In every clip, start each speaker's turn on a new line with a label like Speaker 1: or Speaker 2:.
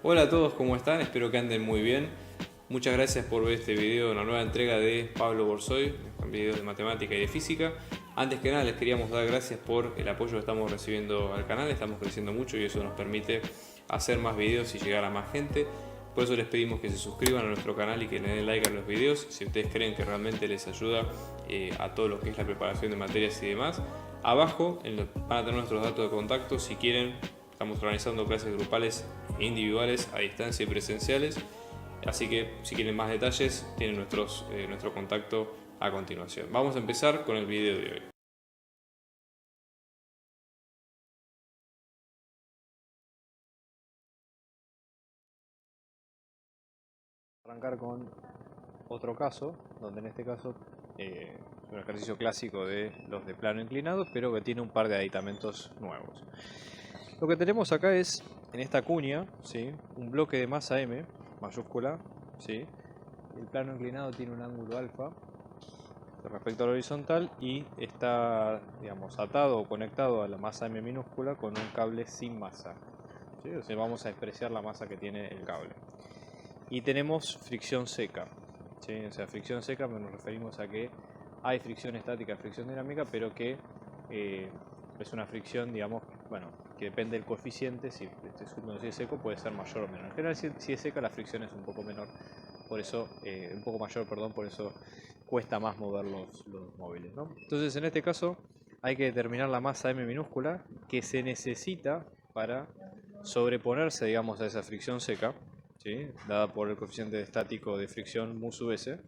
Speaker 1: Hola a todos, ¿cómo están? Espero que anden muy bien. Muchas gracias por ver este video, una nueva entrega de Pablo Borsoy, un video de matemática y de física. Antes que nada les queríamos dar gracias por el apoyo que estamos recibiendo al canal, estamos creciendo mucho y eso nos permite hacer más videos y llegar a más gente. Por eso les pedimos que se suscriban a nuestro canal y que le den like a los videos si ustedes creen que realmente les ayuda a todo lo que es la preparación de materias y demás. Abajo van a tener nuestros datos de contacto si quieren. Estamos organizando clases grupales e individuales a distancia y presenciales. Así que si quieren más detalles tienen nuestro contacto a continuación. Vamos a empezar con el video de hoy. Arrancar con otro caso, donde en este caso es un ejercicio clásico de los de plano inclinado, pero que tiene un par de aditamentos nuevos. Lo que tenemos acá es, en esta cuña, ¿sí?, un bloque de masa m, mayúscula, ¿sí? El plano inclinado tiene un ángulo alfa respecto al horizontal y está, digamos, atado o conectado a la masa m minúscula con un cable sin masa, ¿sí? O sea, vamos a despreciar la masa que tiene el cable. Y tenemos fricción seca, ¿sí? O sea, fricción seca nos referimos a que hay fricción estática, fricción dinámica, pero que es una fricción, digamos, bueno, que depende del coeficiente. Si este húmedo, si es seco, puede ser mayor o menor. En general, si es seca, la fricción es un poco menor, por eso, un poco mayor, perdón, por eso cuesta más mover los móviles, ¿no? Entonces, en este caso, hay que determinar la masa m minúscula que se necesita para sobreponerse, digamos, a esa fricción seca, ¿sí?, dada por el coeficiente estático de fricción mu sub s,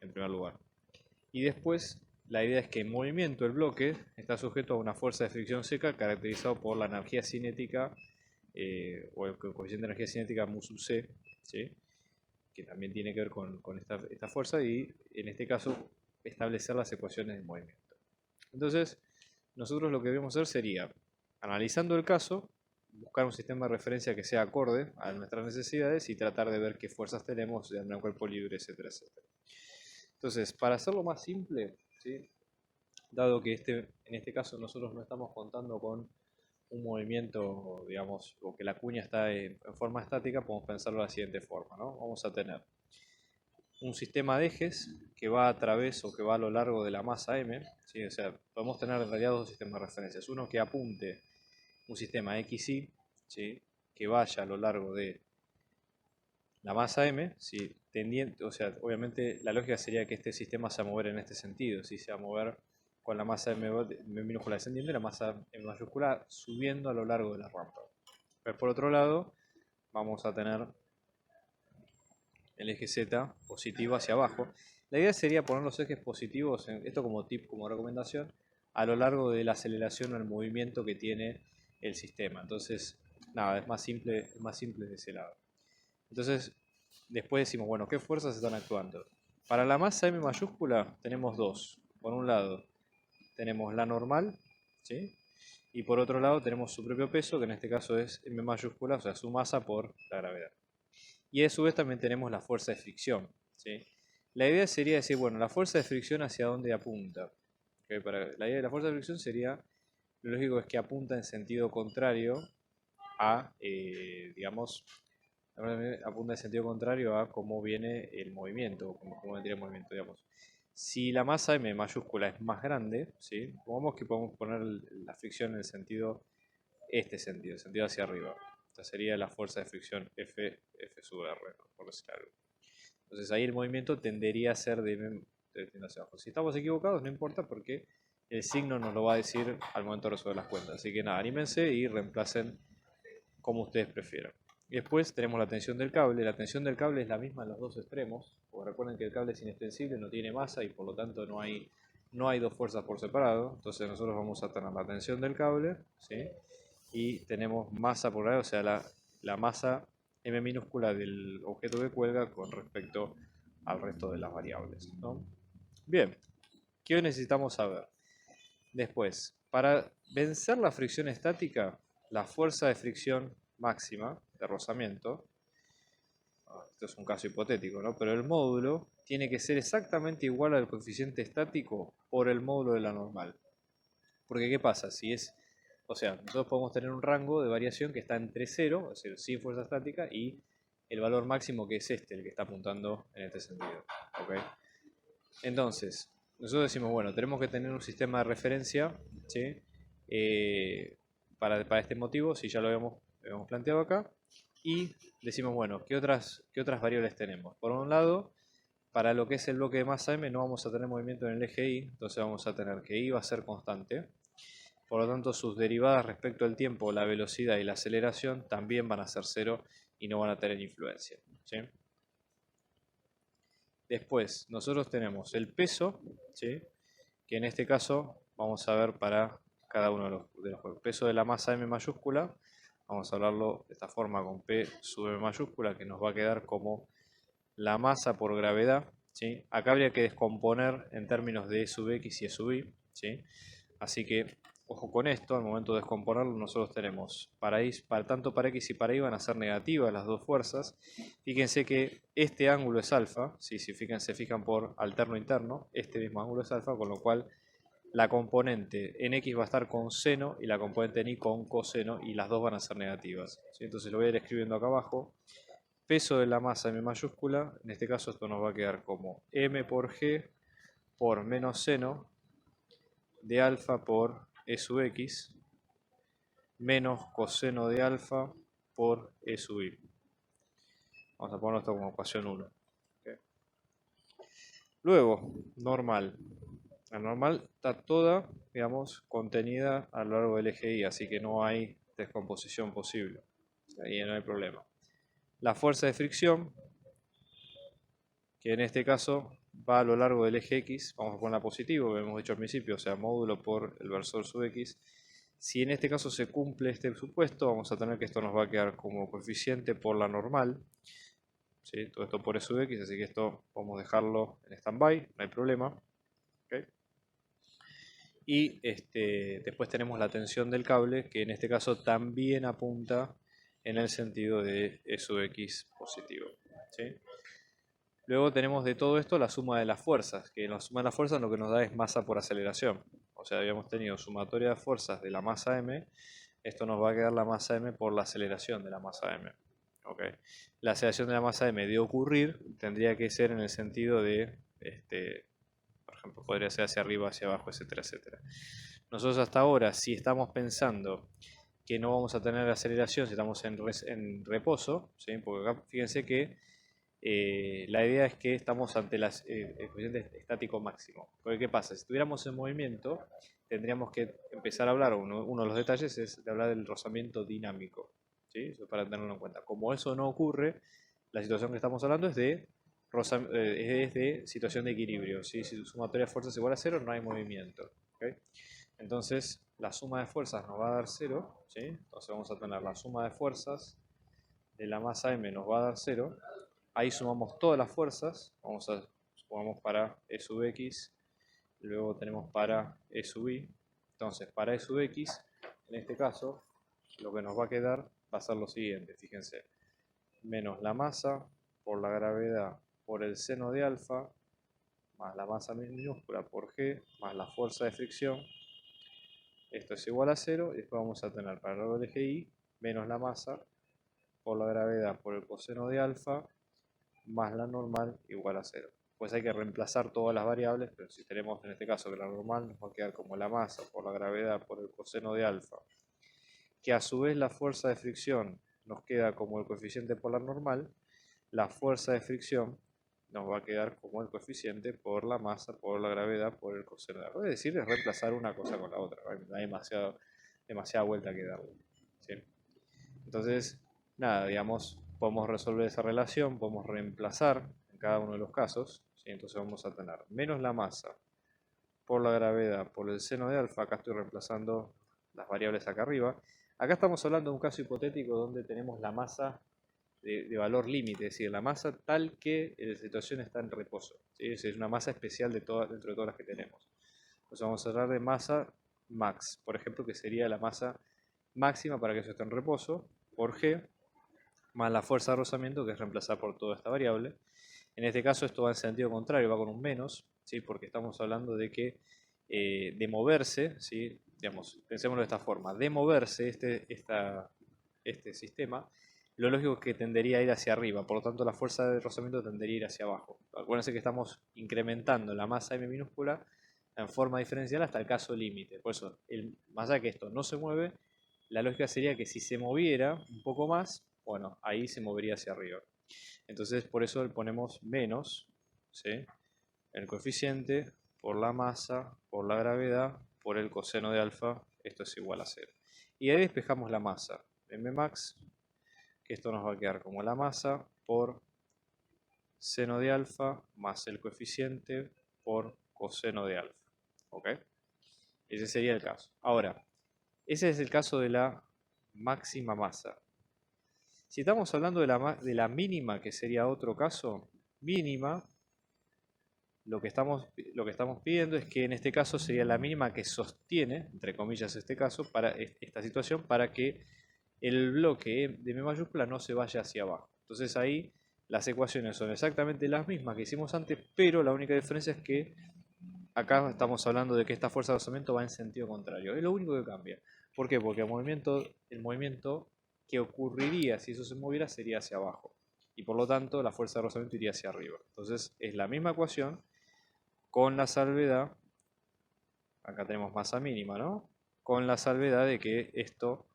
Speaker 1: en primer lugar. Y después, la idea es que en movimiento el bloque está sujeto a una fuerza de fricción seca caracterizado por la energía cinética, o el coeficiente de energía cinética mu sub c, ¿sí?, que también tiene que ver con esta fuerza, y en este caso establecer las ecuaciones de movimiento. Entonces, nosotros lo que debemos hacer sería, analizando el caso, buscar un sistema de referencia que sea acorde a nuestras necesidades y tratar de ver qué fuerzas tenemos de un cuerpo libre, etcétera, etcétera. Entonces, para hacerlo más simple, ¿sí?, dado que en este caso nosotros no estamos contando con un movimiento, digamos, o que la cuña está en forma estática, podemos pensarlo de la siguiente forma, ¿no? Vamos a tener un sistema de ejes que va a través o que va a lo largo de la masa m, ¿sí? O sea, podemos tener en realidad dos sistemas de referencias. Uno que apunte un sistema XY, ¿sí?, que vaya a lo largo de la masa m, ¿sí?, tendiente, o sea, obviamente la lógica sería que este sistema se va a mover en este sentido, ¿sí? Se va a mover con la masa m minúscula descendiendo y la masa m mayúscula subiendo a lo largo de la rampa. Pero por otro lado, vamos a tener el eje Z positivo hacia abajo. La idea sería poner los ejes positivos, esto como tip, como recomendación, a lo largo de la aceleración o el movimiento que tiene el sistema. Entonces, nada, es más simple de ese lado. Entonces, después decimos, bueno, ¿qué fuerzas están actuando? Para la masa m mayúscula tenemos dos. Por un lado tenemos la normal, ¿sí?, y por otro lado tenemos su propio peso, que en este caso es m mayúscula, o sea, su masa por la gravedad. Y a su vez también tenemos la fuerza de fricción, ¿sí? La idea sería decir, bueno, la fuerza de fricción hacia dónde apunta. La idea de la fuerza de fricción sería, lo lógico es que apunta en sentido contrario a, digamos, apunta en sentido contrario a cómo viene el movimiento, o cómo vendría el movimiento, digamos. Si la masa m mayúscula es más grande, ¿sí?, supongamos que podemos poner la fricción en el sentido, el sentido hacia arriba. Esta sería la fuerza de fricción F sub R, por decir algo. Entonces ahí el movimiento tendería a ser de hacia abajo. Si estamos equivocados no importa, porque el signo nos lo va a decir al momento de resolver las cuentas. Así que nada, anímense y reemplacen como ustedes prefieran. Y después tenemos la tensión del cable. La tensión del cable es la misma en los dos extremos, porque recuerden que el cable es inextensible, no tiene masa y por lo tanto no hay dos fuerzas por separado. Entonces nosotros vamos a tener la tensión del cable, ¿sí?, y tenemos masa por lado, o sea, la masa m minúscula del objeto que cuelga con respecto al resto de las variables, ¿no? Bien, ¿qué necesitamos saber? Después, para vencer la fricción estática, la fuerza de fricción máxima de rozamiento, esto es un caso hipotético, ¿no?, pero el módulo tiene que ser exactamente igual al coeficiente estático por el módulo de la normal. Porque ¿qué pasa? Si es O sea, nosotros podemos tener un rango de variación que está entre 0, es decir, sin fuerza estática, y el valor máximo que es este, el que está apuntando en este sentido. ¿Okay? Entonces, nosotros decimos, bueno, tenemos que tener un sistema de referencia, ¿sí? Para este motivo, si ya lo habíamos planteado acá, y decimos, bueno, ¿qué otras variables tenemos? Por un lado, para lo que es el bloque de masa m no vamos a tener movimiento en el eje y, entonces vamos a tener que y va a ser constante. Por lo tanto, sus derivadas respecto al tiempo, la velocidad y la aceleración también van a ser 0 y no van a tener influencia. ¿Sí? Después, nosotros tenemos el peso, ¿sí? Que en este caso vamos a ver para cada uno de los juegos. Peso de la masa m mayúscula, vamos a hablarlo de esta forma con P sub m mayúscula, que nos va a quedar como la masa por gravedad. ¿Sí? Acá habría que descomponer en términos de E sub x y E sub y. ¿Sí? Así que, ojo con esto, al momento de descomponerlo nosotros tenemos, tanto para x y para y van a ser negativas las dos fuerzas. Fíjense que este ángulo es alfa, ¿sí? Si se fijan por alterno interno, este mismo ángulo es alfa, con lo cual la componente en x va a estar con seno y la componente en y con coseno, y las dos van a ser negativas. ¿Sí? Entonces lo voy a ir escribiendo acá abajo. Peso de la masa m mayúscula, en este caso esto nos va a quedar como m por g por menos seno de alfa por e sub x menos coseno de alfa por e sub y. Vamos a poner esto como ecuación 1. ¿Okay? Luego, normal. La normal está toda, digamos, contenida a lo largo del eje y, así que no hay descomposición posible. Ahí no hay problema. La fuerza de fricción, que en este caso va a lo largo del eje X, vamos a ponerla positivo, que hemos dicho al principio, o sea, módulo por el versor sub X. Si en este caso se cumple este supuesto, vamos a tener que esto nos va a quedar como coeficiente por la normal. ¿Sí? Todo esto por E sub X, así que esto vamos a dejarlo en stand-by, no hay problema. ¿Okay? Y después tenemos la tensión del cable, que en este caso también apunta en el sentido de E sub X positivo. ¿Sí? Luego tenemos de todo esto la suma de las fuerzas, que la suma de las fuerzas lo que nos da es masa por aceleración. O sea, habíamos tenido sumatoria de fuerzas de la masa m, esto nos va a quedar la masa m por la aceleración de la masa m. ¿Okay? La aceleración de la masa m de ocurrir tendría que ser en el sentido de, por ejemplo, podría ser hacia arriba, hacia abajo, etcétera, etcétera. Nosotros hasta ahora, si estamos pensando que no vamos a tener aceleración si estamos en reposo, ¿sí? Porque acá fíjense que la idea es que estamos ante el coeficiente estático máximo. Porque ¿qué pasa? Si estuviéramos en movimiento, tendríamos que empezar a hablar, uno de los detalles es de hablar del rozamiento dinámico. ¿Sí? Eso para tenerlo en cuenta. Como eso no ocurre, la situación que estamos hablando es de situación de equilibrio. ¿Sí? Si su sumatoria de fuerzas es igual a 0, no hay movimiento. ¿Okay? Entonces, la suma de fuerzas nos va a dar 0. ¿Sí? Entonces vamos a tener la suma de fuerzas de la masa m nos va a dar 0. Ahí sumamos todas las fuerzas, sumamos para E sub x, luego tenemos para E sub y. Entonces, para E sub x, en este caso, lo que nos va a quedar va a ser lo siguiente, fíjense, menos la masa por la gravedad por el seno de alfa, más la masa minúscula por g, más la fuerza de fricción. Esto es igual a 0, y después vamos a tener para el largo del eje y, menos la masa por la gravedad por el coseno de alfa, más la normal igual a 0. Pues hay que reemplazar todas las variables, pero si tenemos en este caso que la normal nos va a quedar como la masa por la gravedad por el coseno de alfa, que a su vez la fuerza de fricción nos queda como el coeficiente por la normal, la fuerza de fricción nos va a quedar como el coeficiente por la masa por la gravedad por el coseno de alfa. Es decir, es reemplazar una cosa con la otra, no hay demasiada vuelta que darle. ¿Sí? Entonces, nada, digamos, podemos resolver esa relación, podemos reemplazar en cada uno de los casos, ¿sí? Entonces vamos a tener menos la masa por la gravedad por el seno de alfa, acá estoy reemplazando las variables acá arriba. Acá estamos hablando de un caso hipotético donde tenemos la masa de valor límite, es decir, la masa tal que la situación está en reposo, ¿sí? Es una masa especial dentro de todas las que tenemos. Entonces vamos a hablar de masa max, por ejemplo, que sería la masa máxima para que eso esté en reposo, por G, más la fuerza de rozamiento, que es reemplazar por toda esta variable. En este caso esto va en sentido contrario, va con un menos, ¿sí? Porque estamos hablando de que de moverse, ¿sí? digamos, pensémoslo de esta forma, de moverse este sistema, lo lógico es que tendería a ir hacia arriba, por lo tanto la fuerza de rozamiento tendería a ir hacia abajo. Acuérdense que estamos incrementando la masa m minúscula en forma diferencial hasta el caso límite. Por eso, más allá de que esto no se mueve, la lógica sería que si se moviera un poco más, bueno, ahí se movería hacia arriba. Entonces por eso le ponemos menos, ¿sí?, el coeficiente por la masa, por la gravedad, por el coseno de alfa, esto es igual a 0. Y ahí despejamos la masa, mmax, que esto nos va a quedar como la masa por seno de alfa más el coeficiente por coseno de alfa. ¿Ok? Ese sería el caso. Ahora, ese es el caso de la máxima masa. Si estamos hablando de la mínima, que sería otro caso, mínima, lo que estamos pidiendo es que en este caso sería la mínima que sostiene, entre comillas este caso, para esta situación, para que el bloque de m mayúscula no se vaya hacia abajo. Entonces ahí las ecuaciones son exactamente las mismas que hicimos antes, pero la única diferencia es que acá estamos hablando de que esta fuerza de rozamiento va en sentido contrario. Es lo único que cambia. ¿Por qué? Porque el movimiento que ocurriría si eso se moviera sería hacia abajo. Y por lo tanto la fuerza de rozamiento iría hacia arriba. Entonces es la misma ecuación con la salvedad, acá tenemos masa mínima, ¿no? Con la salvedad de que esto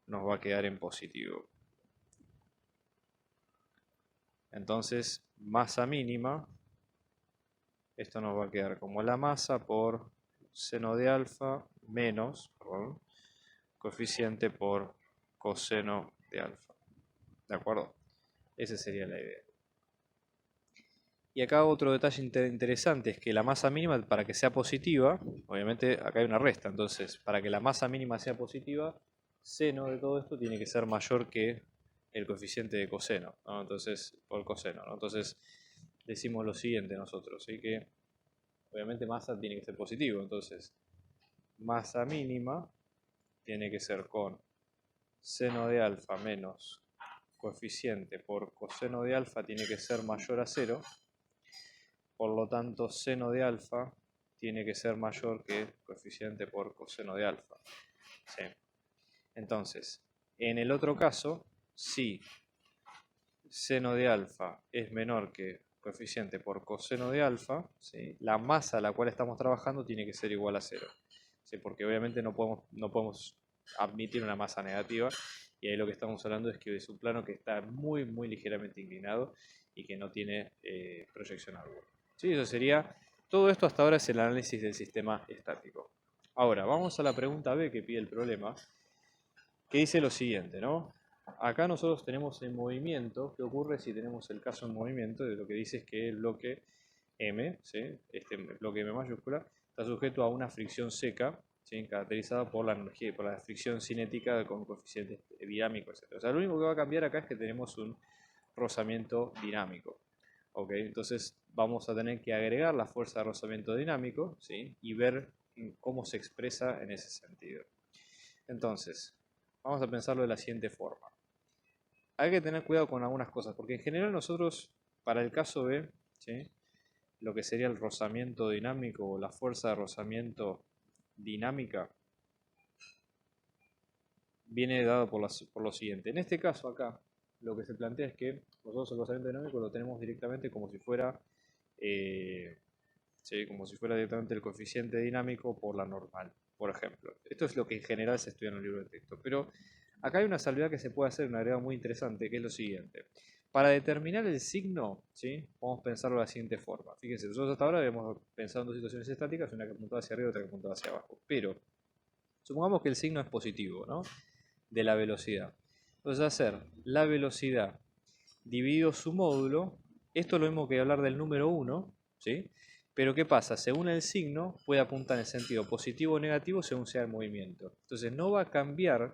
Speaker 1: nos va a quedar en positivo. Entonces, masa mínima, esto nos va a quedar como la masa por seno de alfa menos, coeficiente por coseno de alfa. ¿De acuerdo? Esa sería la idea. Y acá otro detalle interesante es que la masa mínima, para que sea positiva, obviamente acá hay una resta, entonces para que la masa mínima sea positiva, seno de todo esto tiene que ser mayor que el coeficiente de coseno, ¿no? Entonces, por coseno, ¿no? Entonces decimos lo siguiente nosotros, ¿sí? Que obviamente masa tiene que ser positivo, entonces masa mínima tiene que ser con seno de alfa menos coeficiente por coseno de alfa tiene que ser mayor a 0. Por lo tanto, seno de alfa tiene que ser mayor que coeficiente por coseno de alfa. ¿Sí? Entonces, en el otro caso, si seno de alfa es menor que coeficiente por coseno de alfa, ¿sí?, la masa a la cual estamos trabajando tiene que ser igual a 0. ¿Sí? Porque obviamente no podemos admitir una masa negativa, y ahí lo que estamos hablando es que es un plano que está muy ligeramente inclinado y que no tiene proyección alguna. ¿Sí? Eso sería, todo esto hasta ahora es el análisis del sistema estático. Ahora, vamos a la pregunta B que pide el problema, que dice lo siguiente, ¿no? Acá nosotros tenemos el movimiento. ¿Qué ocurre si tenemos el caso en movimiento? De lo que dice es que el bloque M, ¿sí?, este bloque M mayúscula, está sujeto a una fricción seca, ¿sí?, caracterizada por la energía, por la fricción cinética con coeficientes dinámicos, etc. O sea, lo único que va a cambiar acá es que tenemos un rozamiento dinámico. ¿Ok? Entonces vamos a tener que agregar la fuerza de rozamiento dinámico, ¿sí?, y ver cómo se expresa en ese sentido. Entonces, vamos a pensarlo de la siguiente forma. Hay que tener cuidado con algunas cosas, porque en general nosotros, para el caso B, ¿sí?, lo que sería el rozamiento dinámico o la fuerza de rozamiento dinámica viene dado por lo siguiente. En este caso acá, lo que se plantea es que nosotros el rozamiento dinámico lo tenemos directamente como si fuera, ¿sí?, como si fuera directamente el coeficiente dinámico por la normal, por ejemplo. Esto es lo que en general se estudia en el libro de texto, pero acá hay una salvedad que se puede hacer, una agregado muy interesante, que es lo siguiente. Para determinar el signo, ¿sí?, vamos a pensarlo de la siguiente forma. Fíjense, nosotros hasta ahora hemos pensado en dos situaciones estáticas, una que apuntaba hacia arriba y otra que apuntaba hacia abajo. Pero supongamos que el signo es positivo, ¿no?, de la velocidad. Entonces, hacer la velocidad dividido su módulo, esto es lo mismo que hablar del número 1, ¿sí? Pero ¿qué pasa? Según el signo, puede apuntar en sentido positivo o negativo según sea el movimiento. Entonces, no va a cambiar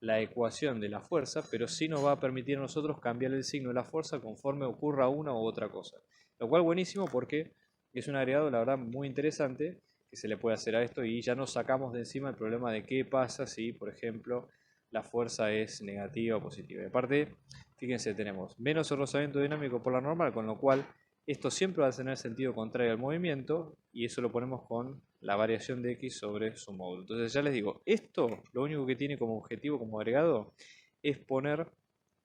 Speaker 1: la ecuación de la fuerza, pero sí nos va a permitir a nosotros cambiar el signo de la fuerza conforme ocurra una u otra cosa. Lo cual buenísimo porque es un agregado, la verdad, muy interesante que se le puede hacer a esto, y ya nos sacamos de encima el problema de qué pasa si, por ejemplo, la fuerza es negativa o positiva. Y aparte, fíjense, tenemos menos rozamiento dinámico por la normal, con lo cual esto siempre va a tener sentido contrario al movimiento, y eso lo ponemos con la variación de x sobre su módulo. Entonces ya les digo, esto lo único que tiene como objetivo, como agregado, es poner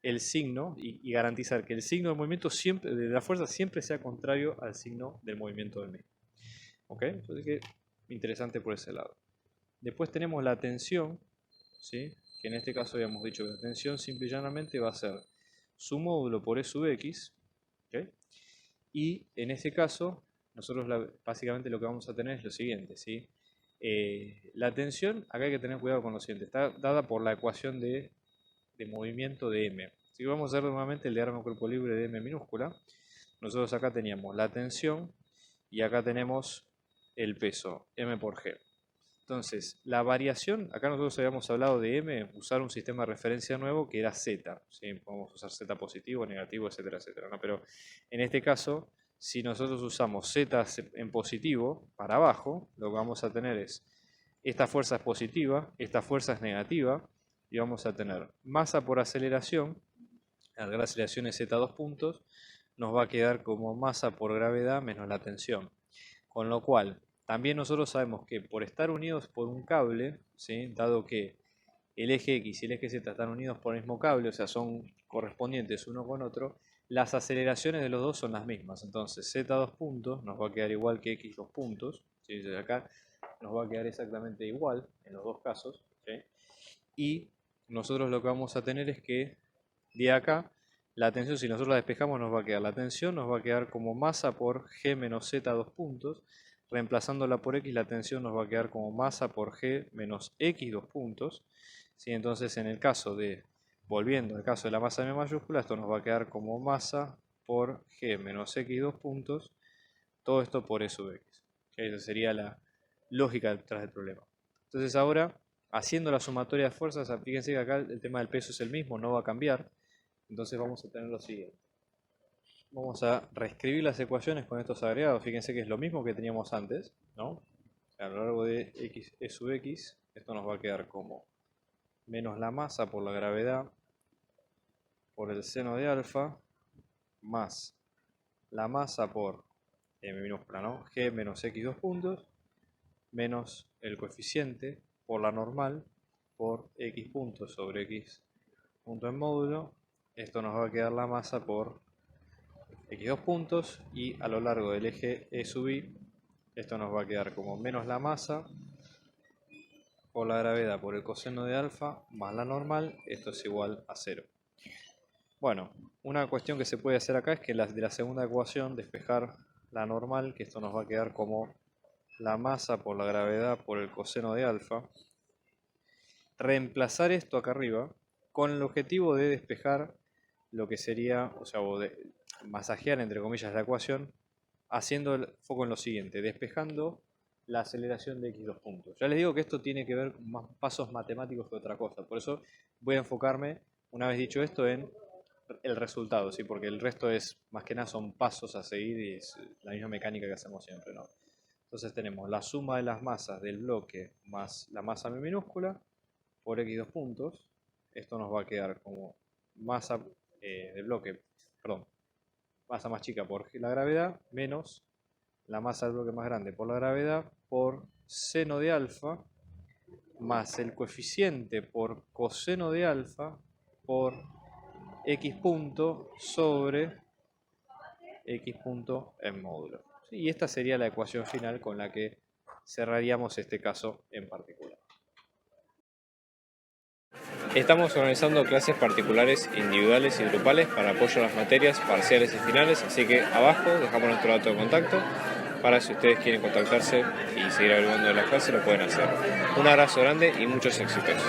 Speaker 1: el signo y garantizar que el signo del movimiento siempre, de la fuerza siempre sea contrario al signo del movimiento del mismo. ¿Ok? Entonces que interesante por ese lado. Después tenemos la tensión, ¿sí? Que en este caso habíamos dicho que la tensión simple y llanamente va a ser su módulo por E sub x, ¿okay? Y en este caso nosotros básicamente lo que vamos a tener es lo siguiente, ¿sí? La tensión, acá hay que tener cuidado con lo siguiente, está dada por la ecuación de movimiento de M. Si vamos a hacer nuevamente el diagrama cuerpo libre de M minúscula, nosotros acá teníamos la tensión y acá tenemos el peso, M por G. Entonces, la variación, acá nosotros habíamos hablado de M, usar un sistema de referencia nuevo que era Z, ¿sí? Podemos usar Z positivo, negativo, etcétera, etcétera, ¿no? Pero en este caso, si nosotros usamos Z en positivo para abajo, lo que vamos a tener es, esta fuerza es positiva, esta fuerza es negativa, y vamos a tener masa por aceleración, la aceleración es Z 2 puntos, nos va a quedar como masa por gravedad menos la tensión. Con lo cual, también nosotros sabemos que por estar unidos por un cable, ¿sí? Dado que el eje X y el eje Z están unidos por el mismo cable, o sea, son correspondientes uno con otro, las aceleraciones de los dos son las mismas. Entonces, Z 2 puntos nos va a quedar igual que X 2 puntos. ¿Sí? Desde acá nos va a quedar exactamente igual en los dos casos. ¿Sí? Y nosotros lo que vamos a tener es que de acá, la tensión, si nosotros la despejamos, nos va a quedar la tensión, nos va a quedar como masa por G menos Z 2 puntos. Reemplazándola por X, la tensión nos va a quedar como masa por G menos X 2 puntos. ¿Sí? Entonces, en el caso de, volviendo al caso de la masa M mayúscula, esto nos va a quedar como masa por G menos X 2 puntos. Todo esto por E sub X. ¿Okay? Esa sería la lógica detrás del problema. Entonces ahora, haciendo la sumatoria de fuerzas, fíjense que acá el tema del peso es el mismo, no va a cambiar. Entonces vamos a tener lo siguiente. Vamos a reescribir las ecuaciones con estos agregados. Fíjense que es lo mismo que teníamos antes, ¿no? A lo largo de x e sub x, esto nos va a quedar como menos la masa por la gravedad por el seno de alfa más la masa por M minúscula, ¿no? G menos x 2 puntos menos el coeficiente por la normal por x puntos sobre x punto en módulo. Esto nos va a quedar la masa por x 2 puntos y a lo largo del eje E sub i, esto nos va a quedar como menos la masa por la gravedad por el coseno de alfa más la normal, esto es igual a 0. Bueno, una cuestión que se puede hacer acá es que de la segunda ecuación despejar la normal, que esto nos va a quedar como la masa por la gravedad por el coseno de alfa. Reemplazar esto acá arriba con el objetivo de despejar lo que sería, o sea, o de masajear entre comillas la ecuación, haciendo el foco en lo siguiente, despejando la aceleración de x 2 puntos. Ya les digo que esto tiene que ver con más pasos matemáticos que otra cosa, por eso voy a enfocarme, una vez dicho esto, en el resultado, ¿sí? Porque el resto es, más que nada, son pasos a seguir y es la misma mecánica que hacemos siempre, ¿no? Entonces tenemos la suma de las masas del bloque más la masa m minúscula por x 2 puntos. Esto nos va a quedar como masa del bloque, perdón, masa más chica por la gravedad menos la masa del bloque más grande por la gravedad por seno de alfa más el coeficiente por coseno de alfa por x punto sobre x punto en módulo. ¿Sí? Y esta sería la ecuación final con la que cerraríamos este caso en particular. Estamos organizando clases particulares, individuales y grupales para apoyo a las materias parciales y finales, así que abajo dejamos nuestro dato de contacto para si ustedes quieren contactarse y seguir averiguando de las clases lo pueden hacer. Un abrazo grande y muchos éxitos.